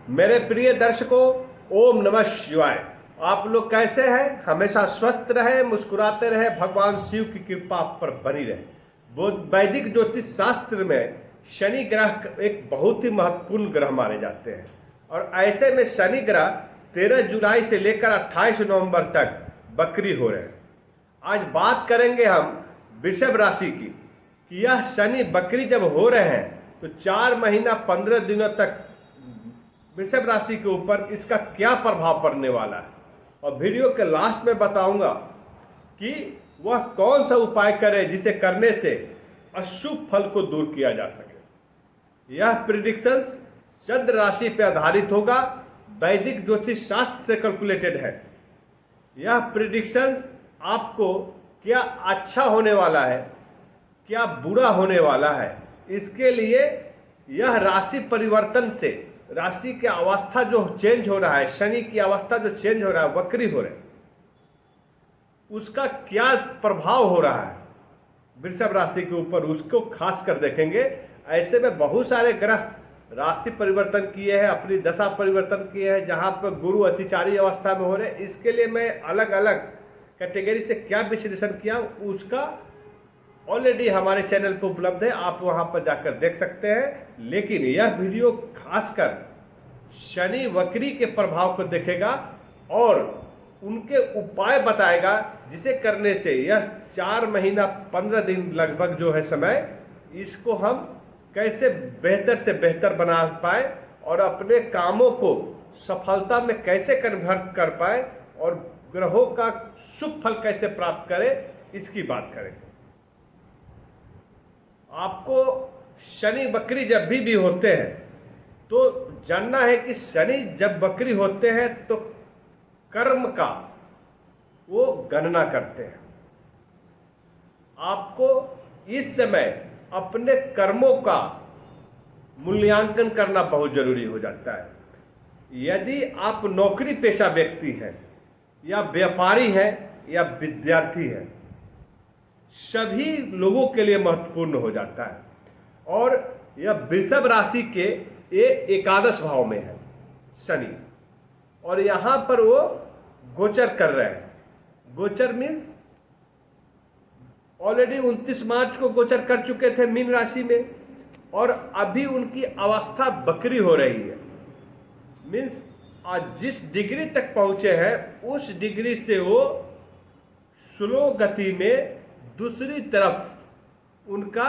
मेरे प्रिय दर्शकों, ओम नमः शिवाय। आप लोग कैसे हैं? हमेशा स्वस्थ रहे, मुस्कुराते रहे, भगवान शिव की कृपा आप पर बनी रहे। वो वैदिक ज्योतिष शास्त्र में शनि ग्रह एक बहुत ही महत्वपूर्ण ग्रह माने जाते हैं और ऐसे में शनि ग्रह 13 जुलाई से लेकर 28 नवंबर तक बकरी हो रहे हैं। आज बात करेंगे हम वृषभ राशि की कि यह शनि बकरी जब हो रहे हैं तो 4 महीना 15 दिनों तक वृषभ राशि के ऊपर इसका क्या प्रभाव पड़ने वाला है, और वीडियो के लास्ट में बताऊंगा कि वह कौन सा उपाय करे जिसे करने से अशुभ फल को दूर किया जा सके। यह प्रिडिक्शंस चंद्र राशि पर आधारित होगा, वैदिक ज्योतिष शास्त्र से कैलकुलेटेड है। यह प्रिडिक्शंस आपको क्या अच्छा होने वाला है, क्या बुरा होने वाला है, इसके लिए यह राशि परिवर्तन से, राशि की अवस्था जो चेंज हो रहा है, शनि की अवस्था जो चेंज हो रहा है, वक्री हो रहे हैं, उसका क्या प्रभाव हो रहा है वृषभ राशि के ऊपर, उसको खास कर देखेंगे। ऐसे में बहुत सारे ग्रह राशि परिवर्तन किए हैं, अपनी दशा परिवर्तन किए हैं, जहां पर गुरु अतिचारी अवस्था में हो रहे हैं। इसके लिए मैं अलग अलग कैटेगरी से क्या विश्लेषण किया उसका ऑलरेडी हमारे चैनल पर उपलब्ध है, आप वहां पर जाकर देख सकते हैं। लेकिन यह वीडियो खासकर शनि वक्री के प्रभाव को देखेगा और उनके उपाय बताएगा जिसे करने से यह 4 महीना 15 दिन लगभग जो है समय, इसको हम कैसे बेहतर से बेहतर बना पाए और अपने कामों को सफलता में कैसे कन्वर्ट कर पाए और ग्रहों का शुभ फल कैसे प्राप्त करें, इसकी बात करेंगे। आपको शनि वक्री जब भी होते हैं तो जानना है कि शनि जब वक्री होते हैं तो कर्म का वो गणना करते हैं। आपको इस समय अपने कर्मों का मूल्यांकन करना बहुत जरूरी हो जाता है। यदि आप नौकरी पेशा व्यक्ति हैं या व्यापारी हैं या विद्यार्थी हैं, सभी लोगों के लिए महत्वपूर्ण हो जाता है। और यह वृषभ राशि के एकादश भाव में है शनि, और यहां पर वो गोचर कर रहे हैं। गोचर मीन्स ऑलरेडी 29 मार्च को गोचर कर चुके थे मीन राशि में, और अभी उनकी अवस्था बकरी हो रही है। मीन्स आज जिस डिग्री तक पहुंचे हैं उस डिग्री से वो स्लो गति में दूसरी तरफ उनका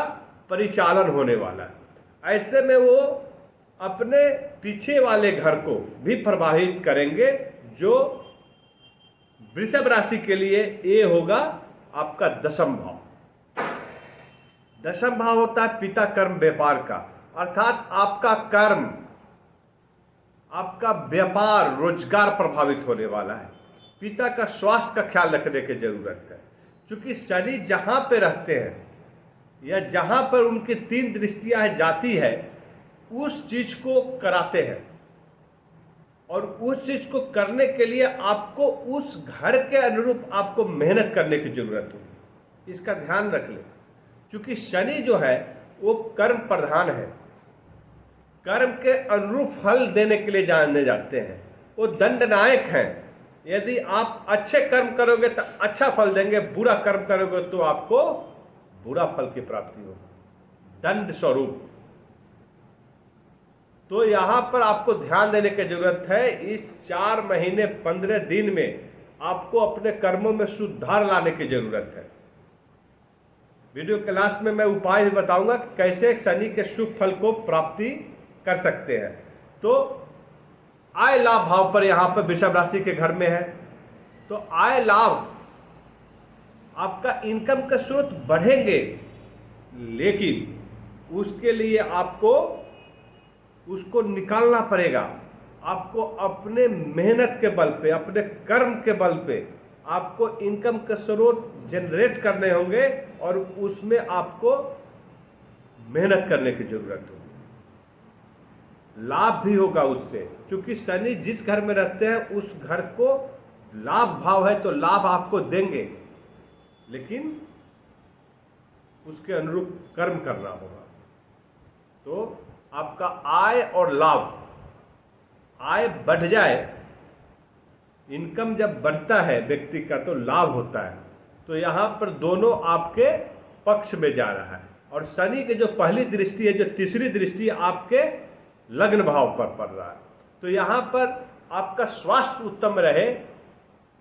परिचालन होने वाला है। ऐसे में वो अपने पीछे वाले घर को भी प्रभावित करेंगे, जो वृषभ राशि के लिए ये होगा आपका दशम भाव। दशम भाव होता है पिता कर्म व्यापार का, अर्थात आपका कर्म, आपका व्यापार, रोजगार प्रभावित होने वाला है। पिता का स्वास्थ्य का ख्याल रखने की जरूरत है, क्योंकि शनि जहां पे रहते हैं या जहां पर उनकी 3 दृष्टियां जाती है उस चीज को कराते हैं, और उस चीज को करने के लिए आपको उस घर के अनुरूप आपको मेहनत करने की जरूरत होगी। इसका ध्यान रख ले, क्योंकि शनि जो है वो कर्म प्रधान है, कर्म के अनुरूप फल देने के लिए जाने जाते हैं, वो दंडनायक हैं। यदि आप अच्छे कर्म करोगे तो अच्छा फल देंगे, बुरा कर्म करोगे तो आपको बुरा फल की प्राप्ति होगी, दंड स्वरूप। तो यहां पर आपको ध्यान देने की जरूरत है। इस 4 महीने 15 दिन में आपको अपने कर्मों में सुधार लाने की जरूरत है। वीडियो के लास्ट में मैं उपाय भी बताऊंगा कि कैसे शनि के शुभ फल को प्राप्ति कर सकते हैं। तो आय लाभ भाव पर यहां पर वृषभ राशि के घर में है, तो आय लाभ आपका इनकम के स्रोत बढ़ेंगे, लेकिन उसके लिए आपको उसको निकालना पड़ेगा। आपको अपने मेहनत के बल पे, अपने कर्म के बल पे आपको इनकम के स्रोत जनरेट करने होंगे और उसमें आपको मेहनत करने की जरूरत होगी। लाभ भी होगा उससे, क्योंकि शनि जिस घर में रहते हैं उस घर को लाभ भाव है, तो लाभ आपको देंगे, लेकिन उसके अनुरूप कर्म करना होगा। तो आपका आय और लाभ आय बढ़ जाए, इनकम जब बढ़ता है व्यक्ति का तो लाभ होता है। तो यहाँ पर दोनों आपके पक्ष में जा रहा है। और शनि की जो पहली दृष्टि है, जो तीसरी दृष्टि आपके लग्न भाव पर पड़ रहा है, तो यहाँ पर आपका स्वास्थ्य उत्तम रहे,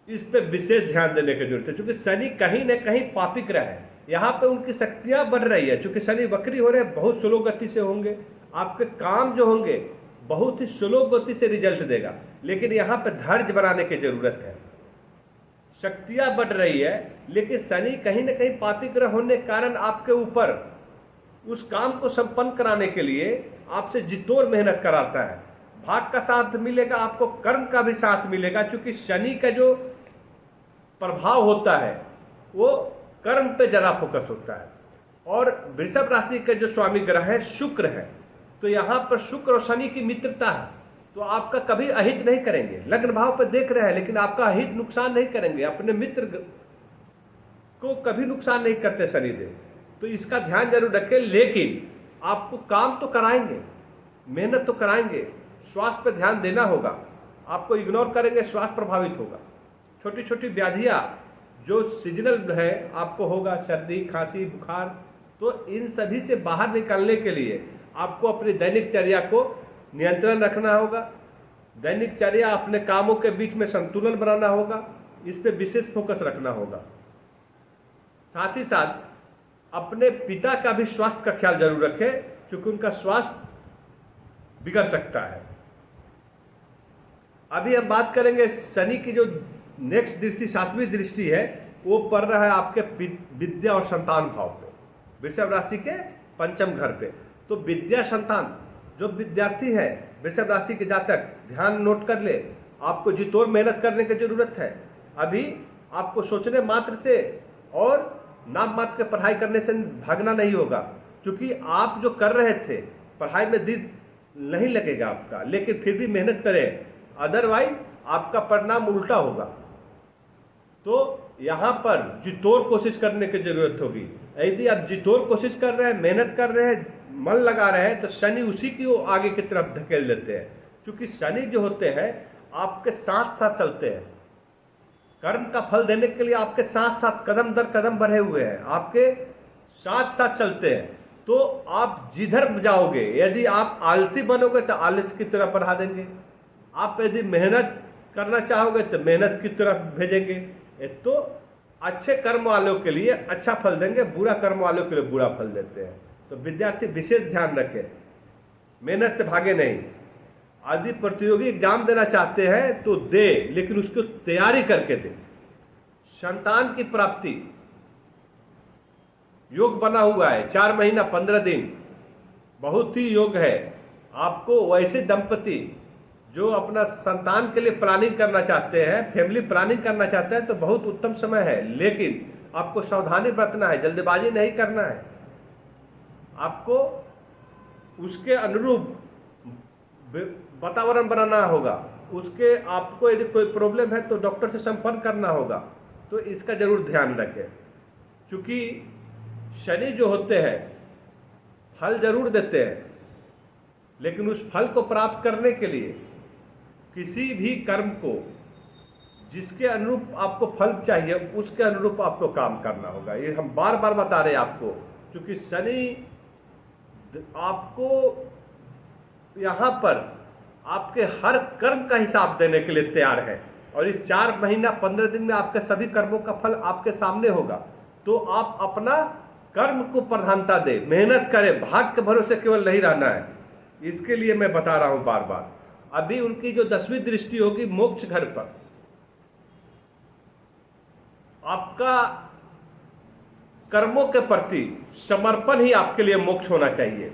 इस पे विशेष ध्यान देने की जरूरत है। क्योंकि शनि कहीं न कहीं पापिक ग्रह है, यहाँ पे उनकी शक्तियाँ बढ़ रही है। क्योंकि शनि वक्री हो रहे हैं, बहुत स्लो गति से होंगे, आपके काम जो होंगे बहुत ही स्लो गति से रिजल्ट देगा। लेकिन यहाँ पे धैर्य बनाने की जरूरत है। शक्तियाँ बढ़ रही है, लेकिन शनि कहीं न कहीं पापिक ग्रह होने के कारण आपके ऊपर उस काम को संपन्न कराने के लिए आपसे जितोड़ मेहनत कराता है। भाग का साथ मिलेगा, आपको कर्म का भी साथ मिलेगा। क्योंकि शनि का जो प्रभाव होता है वो कर्म पे ज़्यादा फोकस होता है। और वृषभ राशि के जो स्वामी ग्रह है शुक्र है, तो यहाँ पर शुक्र और शनि की मित्रता है, तो आपका कभी अहित नहीं करेंगे। लग्न भाव पर देख रहे हैं, लेकिन आपका अहित नुकसान नहीं करेंगे, अपने मित्र को कभी नुकसान नहीं करते शनिदेव। तो इसका ध्यान जरूर रखें। लेकिन आपको काम तो कराएंगे, मेहनत तो कराएंगे, स्वास्थ्य पर ध्यान देना होगा। आपको इग्नोर करेंगे, स्वास्थ्य प्रभावित होगा। छोटी छोटी व्याधियाँ जो सीजनल है आपको होगा, सर्दी खांसी बुखार, तो इन सभी से बाहर निकलने के लिए आपको अपनी दैनिक चर्या को नियंत्रण रखना होगा। दैनिक चर्या, अपने कामों के बीच में संतुलन बनाना होगा, इस पे विशेष फोकस रखना होगा। साथ ही साथ अपने पिता का भी स्वास्थ्य का ख्याल जरूर रखें, क्योंकि उनका स्वास्थ्य बिगड़ सकता है। अभी हम बात करेंगे शनि की जो नेक्स्ट दृष्टि, सातवीं दृष्टि है, वो पड़ रहा है आपके विद्या और संतान भाव पे, वृषभ राशि के पंचम घर पे। तो विद्या संतान, जो विद्यार्थी है वृषभ राशि के जातक, ध्यान नोट कर ले, आपको जितोड़ मेहनत करने की जरूरत है। अभी आपको सोचने मात्र से और नाम मात्र के पढ़ाई करने से भागना नहीं होगा। क्योंकि आप जो कर रहे थे पढ़ाई में दिल नहीं लगेगा आपका, लेकिन फिर भी मेहनत करें, अदरवाइज आपका परिणाम उल्टा होगा। तो यहाँ पर जितोड़ कोशिश करने की जरूरत होगी। यदि आप जितोड़ कोशिश कर रहे हैं, मेहनत कर रहे हैं, मन लगा रहे हैं, तो शनि उसी की आगे की तरफ धकेल देते हैं। क्योंकि शनि जो होते हैं आपके साथ साथ चलते हैं, कर्म का फल देने के लिए आपके साथ साथ कदम दर कदम बढ़े हुए हैं, आपके साथ साथ चलते हैं। तो आप जिधर जाओगे, यदि आप आलसी बनोगे तो आलस की तरफ बढ़ा देंगे, आप यदि मेहनत करना चाहोगे तो मेहनत की तरफ भेजेंगे। तो अच्छे कर्म वालों के लिए अच्छा फल देंगे, बुरा कर्म वालों के लिए बुरा फल देते हैं। तो विद्यार्थी विशेष ध्यान रखें, मेहनत से भागे नहीं। यदि प्रतियोगी एग्जाम देना चाहते हैं तो दे, लेकिन उसको तैयारी करके दे। संतान की प्राप्ति योग बना हुआ है, 4 महीना 15 दिन, बहुत ही योग है। आपको वैसे दंपति जो अपना संतान के लिए प्लानिंग करना चाहते हैं, फैमिली प्लानिंग करना चाहते हैं, तो बहुत उत्तम समय है। लेकिन आपको सावधानी बरतना है, जल्दबाजी नहीं करना है। आपको उसके अनुरूप वातावरण बनाना होगा, उसके आपको यदि कोई प्रॉब्लम है तो डॉक्टर से संपर्क करना होगा। तो इसका जरूर ध्यान रखें। क्योंकि शनि जो होते हैं फल जरूर देते हैं, लेकिन उस फल को प्राप्त करने के लिए किसी भी कर्म को जिसके अनुरूप आपको फल चाहिए उसके अनुरूप आपको काम करना होगा। ये हम बार बार बता रहे हैं आपको, क्योंकि शनि आपको यहाँ पर आपके हर कर्म का हिसाब देने के लिए तैयार है। और इस 4 महीना 15 दिन में आपके सभी कर्मों का फल आपके सामने होगा। तो आप अपना कर्म को प्रधानता दे, मेहनत करें, भाग्य के भरोसे केवल नहीं रहना है। इसके लिए मैं बता रहा हूं बार बार। अभी उनकी जो 10वीं दृष्टि होगी मोक्ष घर पर, आपका कर्मों के प्रति समर्पण ही आपके लिए मोक्ष होना चाहिए।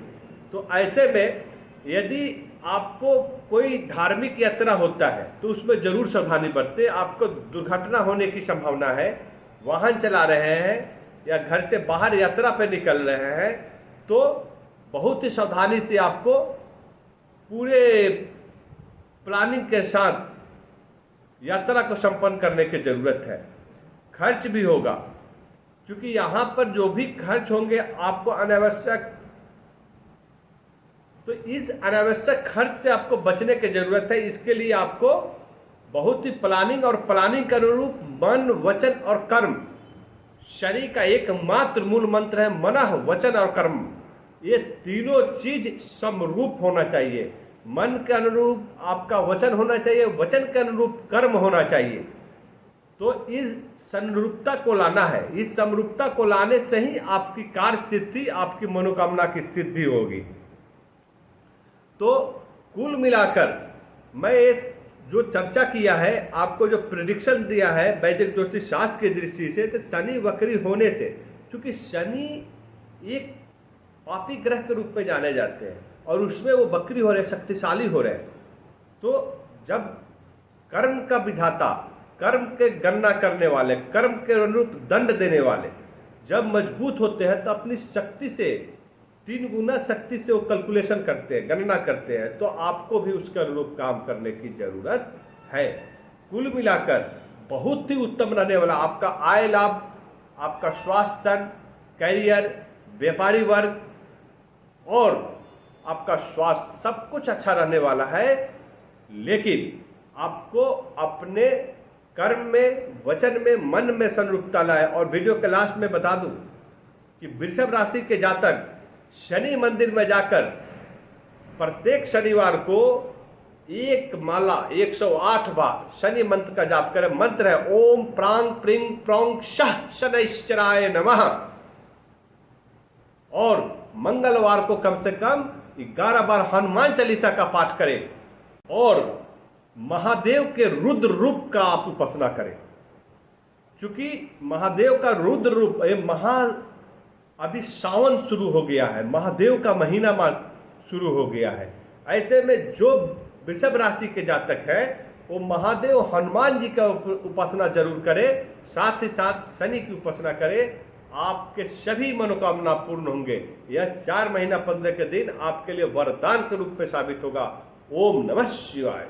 तो ऐसे में यदि आपको कोई धार्मिक यात्रा होता है तो उसमें जरूर सावधानी बरतें। आपको दुर्घटना होने की संभावना है, वाहन चला रहे हैं या घर से बाहर यात्रा पर निकल रहे हैं, तो बहुत ही सावधानी से आपको पूरे प्लानिंग के साथ यात्रा को संपन्न करने की जरूरत है। खर्च भी होगा, क्योंकि यहाँ पर जो भी खर्च होंगे आपको अनावश्यक तो इस अनावश्यक खर्च से आपको बचने की जरूरत है। इसके लिए आपको बहुत ही प्लानिंग और प्लानिंग के अनुरूप मन, वचन और कर्म, शनि का एकमात्र मूल मंत्र है मनः, वचन और कर्म। ये तीनों चीज समरूप होना चाहिए। मन के अनुरूप आपका वचन होना चाहिए, वचन के अनुरूप कर्म होना चाहिए। तो इस समरूपता को लाना है। इस समरूपता को लाने से ही आपकी कार्य सिद्धि, आपकी मनोकामना की सिद्धि होगी। तो कुल मिलाकर मैं इस जो चर्चा किया है, आपको जो प्रिडिक्शन दिया है वैदिक ज्योतिष शास्त्र की दृष्टि से, तो शनि वक्री होने से, क्योंकि शनि एक पापी ग्रह के रूप में जाने जाते हैं और उसमें वो वक्री हो रहे, शक्तिशाली हो रहे हैं। तो जब कर्म का विधाता, कर्म के गणना करने वाले, कर्म के अनुरूप दंड देने वाले जब मजबूत होते हैं तो अपनी शक्ति से 3 गुना शक्ति से वो कैलकुलेशन करते हैं, गणना करते हैं। तो आपको भी उसके अनुरूप काम करने की जरूरत है। कुल मिलाकर बहुत ही उत्तम रहने वाला आपका आय लाभ, आपका स्वास्थ्य, कैरियर, व्यापारी वर्ग और आपका स्वास्थ्य सब कुछ अच्छा रहने वाला है। लेकिन आपको अपने कर्म में, वचन में, मन में संरूपता लाए। और वीडियो के लास्ट में बता दूं कि वृषभ राशि के जातक शनि मंदिर में जाकर प्रत्येक शनिवार को एक माला 108 बार शनि मंत्र का जाप करें। मंत्र है ओम प्रांग प्रिंग प्रोंग शः शनैश्चराय नमः। और मंगलवार को कम से कम 11 बार हनुमान चालीसा का पाठ करें और महादेव के रुद्र रूप का आप उपासना करें। क्योंकि महादेव का रुद्र रूप, अभी सावन शुरू हो गया है, महादेव का महीना शुरू हो गया है। ऐसे में जो वृषभ राशि के जातक है वो महादेव हनुमान जी का उपासना जरूर करे, साथ ही साथ शनि की उपासना करे। आपके सभी मनोकामना पूर्ण होंगे। यह 4 महीना 15 के दिन आपके लिए वरदान के रूप में साबित होगा। ओम नमः शिवाय।